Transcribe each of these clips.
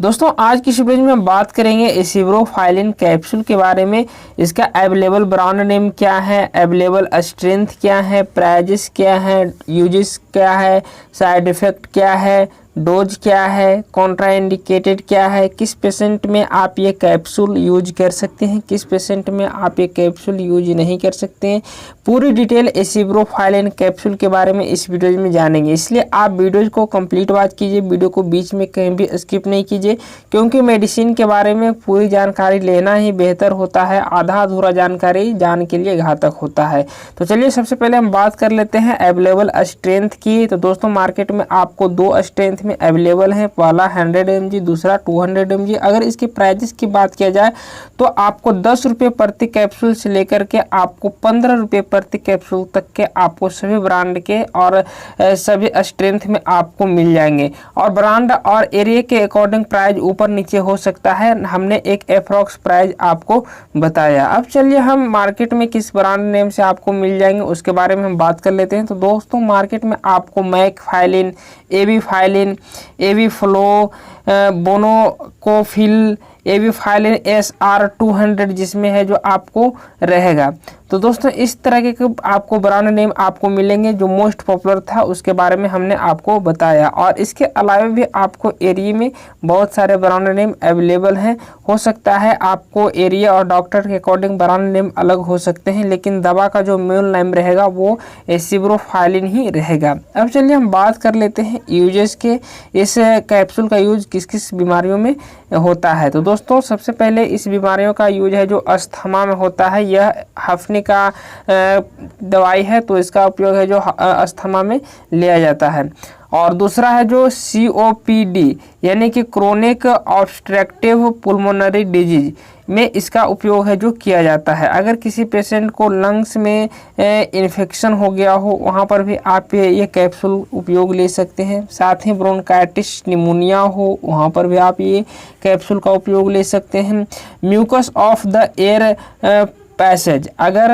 दोस्तों आज की इस वीडियो में हम बात करेंगे एसिब्रोफाइलिन कैप्सूल के बारे में। इसका अवेलेबल ब्रांड नेम क्या है, अवेलेबल स्ट्रेंथ क्या है, प्राइजेस क्या है, यूजेस क्या है, साइड इफ़ेक्ट क्या है, डोज क्या है, कॉन्ट्राइंडिकेटेड क्या है, किस पेशेंट में आप ये कैप्सूल यूज कर सकते हैं, किस पेशेंट में आप ये कैप्सूल यूज नहीं कर सकते हैं। पूरी डिटेल एसिब्रोफाइलिन कैप्सूल के बारे में इस वीडियो में जानेंगे, इसलिए आप वीडियो को कंप्लीट वॉच कीजिए, वीडियो को बीच में कहीं भी स्किप नहीं कीजिए, क्योंकि मेडिसिन के बारे में पूरी जानकारी लेना ही बेहतर होता है। आधा अधूरा जानकारी जान के लिए घातक होता है। तो चलिए सबसे पहले हम बात कर लेते हैं अवेलेबल स्ट्रेंथ की। तो दोस्तों मार्केट में आपको दो स्ट्रेंथ में अवेलेबल है, पहला 100 mg, दूसरा 200 mg। अगर इसके प्राइजेस की बात किया जाए तो आपको 10 रुपये प्रति कैप्सूल से लेकर के आपको 15 रुपये प्रति कैप्सूल तक के आपको सभी ब्रांड के और सभी स्ट्रेंथ में आपको मिल जाएंगे। और ब्रांड और एरिया के अकॉर्डिंग प्राइस ऊपर नीचे हो सकता है, हमने एक एप्रॉक्स प्राइस आपको बताया। अब चलिए हम मार्केट में किस ब्रांड नेम से आपको मिल जाएंगे उसके बारे में हम बात कर लेते हैं। तो दोस्तों मार्केट में आपको मैकफाइलिन, एबीफाइलिन, एबीफ्लो, बोनोकोफिल, एबीफाइलिन SR200 जिसमें है जो आपको रहेगा। तो दोस्तों इस तरह के आपको ब्रांड नेम आपको मिलेंगे। जो मोस्ट पॉपुलर था उसके बारे में हमने आपको बताया, और इसके अलावा भी आपको एरिया में बहुत सारे ब्रांड नेम अवेलेबल हैं। हो सकता है आपको एरिया और डॉक्टर के अकॉर्डिंग ब्रांड नेम अलग हो सकते हैं, लेकिन दवा का जो मेन नेम रहेगा वो एसिब्रोफाइलिन ही रहेगा। अब चलिए हम बात कर लेते हैं यूजेस के। इस कैप्सूल का यूज किस किस बीमारियों में होता है। तो दोस्तों सबसे पहले इस बीमारियों का यूज है जो अस्थमा में होता है। यह हफ्ने का दवाई है, तो इसका उपयोग है जो अस्थमा में लिया जाता है। और दूसरा है जो COPD यानी कि क्रोनिक ऑब्स्ट्रक्टिव पुल्मोनरी डिजीज में इसका उपयोग है जो किया जाता है। अगर किसी पेशेंट को लंग्स में इन्फेक्शन हो गया हो, वहाँ पर भी आप ये कैप्सूल उपयोग ले सकते हैं। साथ ही ब्रोंकाइटिस निमोनिया हो, वहाँ पर भी आप ये कैप्सूल का उपयोग ले सकते हैं। Mucus of the air passage, अगर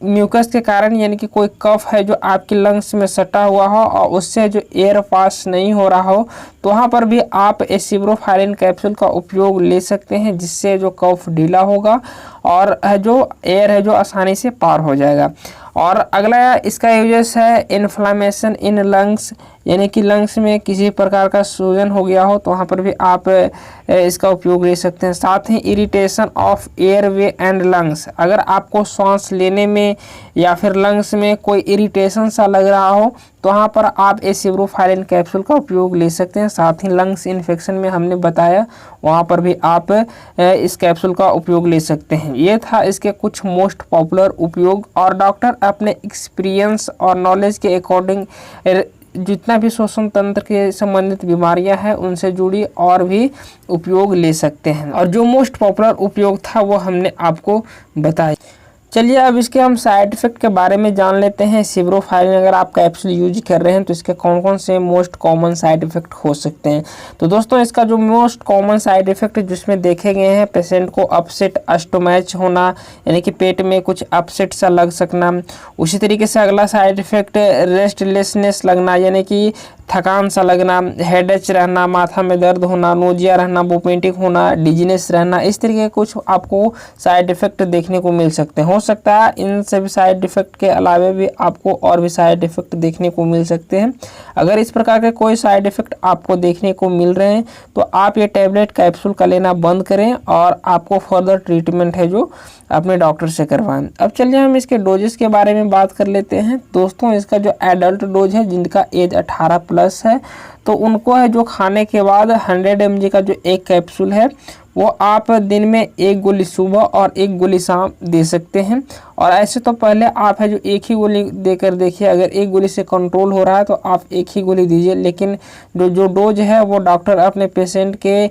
म्यूकस के कारण यानी कि कोई कफ है जो आपके लंग्स में सटा हुआ हो और उससे जो एयर पास नहीं हो रहा हो, तो वहाँ पर भी आप एसिब्रोफाइलिन कैप्सूल का उपयोग ले सकते हैं, जिससे जो कफ ढीला होगा और जो एयर है जो आसानी से पार हो जाएगा। और अगला इसका यूजेस है इन्फ्लामेशन इन लंग्स, यानी कि लंग्स में किसी प्रकार का सूजन हो गया हो तो वहाँ पर भी आप इसका उपयोग ले सकते हैं। साथ ही irritation of airway and lungs, अगर आपको सांस लेने में या फिर लंग्स में कोई इरिटेशन सा लग रहा हो तो वहाँ पर आप एसिब्रोफाइलिन कैप्सूल का उपयोग ले सकते हैं। साथ ही लंग्स इन्फेक्शन में हमने बताया, वहाँ पर भी आप इस कैप्सूल का उपयोग ले सकते हैं। ये था इसके कुछ मोस्ट पॉपुलर उपयोग, और डॉक्टर अपने एक्सपीरियंस और नॉलेज के अकॉर्डिंग जितना भी श्वसन तंत्र के संबंधित बीमारियां हैं उनसे जुड़ी और भी उपयोग ले सकते हैं। और जो मोस्ट पॉपुलर उपयोग था वो हमने आपको बताया। चलिए अब इसके हम साइड इफ़ेक्ट के बारे में जान लेते हैं। एसिब्रोफाइलिन अगर आप कैप्सूल यूज कर रहे हैं तो इसके कौन कौन से मोस्ट कॉमन साइड इफ़ेक्ट हो सकते हैं। तो दोस्तों इसका जो मोस्ट कॉमन साइड इफ़ेक्ट जिसमें देखे गए हैं, पेशेंट को अपसेट स्टोमैच होना, यानी कि पेट में कुछ अपसेट सा लग सकना। उसी तरीके से अगला साइड इफ़ेक्ट रेस्टलेसनेस लगना, यानी कि थकान सा लगना, हेडेच रहना, माथा में दर्द होना, नोजिया रहना, वोमिटिंग होना, डिजीनेस रहना। इस तरीके के कुछ आपको साइड इफ़ेक्ट देखने को मिल सकते हैं। हो सकता है इन सभी साइड इफ़ेक्ट के अलावा भी आपको और भी साइड इफ़ेक्ट देखने को मिल सकते हैं। अगर इस प्रकार के कोई साइड इफ़ेक्ट आपको देखने को मिल रहे हैं तो आप ये टैबलेट कैप्सूल का लेना बंद करें और आपको फर्दर ट्रीटमेंट है जो अपने डॉक्टर से करवाएं। अब चलिए हम इसके डोजेस के बारे में बात कर लेते हैं। दोस्तों इसका जो एडल्ट डोज है, जिनका एज 18+ है, तो उनको है जो खाने के बाद 100 mg का जो एक कैप्सूल है वो आप दिन में एक गोली सुबह और एक गोली शाम दे सकते हैं। और ऐसे तो पहले आप है जो एक ही गोली देकर देखिए, अगर एक गोली से कंट्रोल हो रहा है तो आप एक ही गोली दीजिए। लेकिन जो डोज है वो डॉक्टर अपने पेशेंट के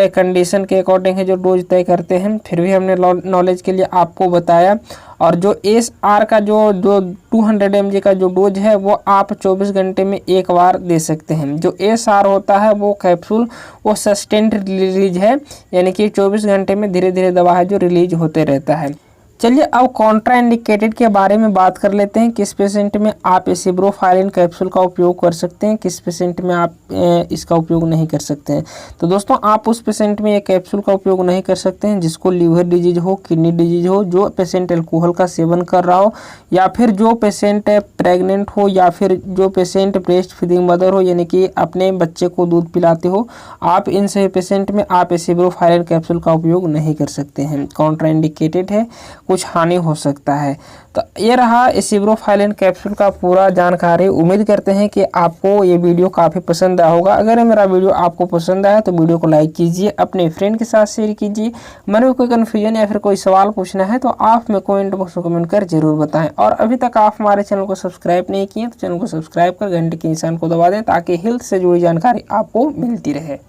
कंडीशन के अकॉर्डिंग है जो डोज तय करते हैं। फिर भी हमने नॉलेज के लिए आपको बताया। और जो SR का जो 200 mg का जो डोज है वो आप 24 घंटे में एक बार दे सकते हैं। जो SR होता है वो कैप्सूल वो सस्टेंड रिलीज है, यानी कि 24 घंटे में धीरे धीरे दवा है जो रिलीज होते रहता है। चलिए अब कॉन्ट्राइंडिकेटेड के बारे में बात कर लेते हैं। किस पेशेंट में आप एसिब्रोफाइलिन कैप्सूल का उपयोग कर सकते हैं, किस पेशेंट में आप इसका उपयोग नहीं कर सकते हैं। तो दोस्तों आप उस पेशेंट में ये कैप्सूल का उपयोग नहीं कर सकते हैं जिसको लीवर डिजीज हो, किडनी डिजीज हो, जो पेशेंट अल्कोहल का सेवन कर रहा हो, या फिर जो पेशेंट प्रेग्नेंट हो, या फिर जो पेशेंट ब्रेस्ट फीडिंग मदर हो, यानी कि अपने बच्चे को दूध पिलाते हो। आप इन सभी पेशेंट में आप एसिब्रोफाइलिन कैप्सूल का उपयोग नहीं कर सकते हैं, कॉन्ट्राइंडिकेटेड है, कुछ हानि हो सकता है। तो ये रहा एसिब्रोफाइलिन कैप्सूल का पूरा जानकारी। उम्मीद करते हैं कि आपको ये वीडियो काफ़ी पसंद आया होगा। अगर मेरा वीडियो आपको पसंद आया तो वीडियो को लाइक कीजिए, अपने फ्रेंड के साथ शेयर कीजिए। मन में कोई कन्फ्यूजन या फिर कोई सवाल पूछना है तो आप में कमेंट बॉक्स में कमेंट कर जरूर बताएं। और अभी तक आप हमारे चैनल को सब्सक्राइब नहीं किए तो चैनल को सब्सक्राइब कर घंटे के निशान को दबा दें ताकि हेल्थ से जुड़ी जानकारी आपको मिलती रहे।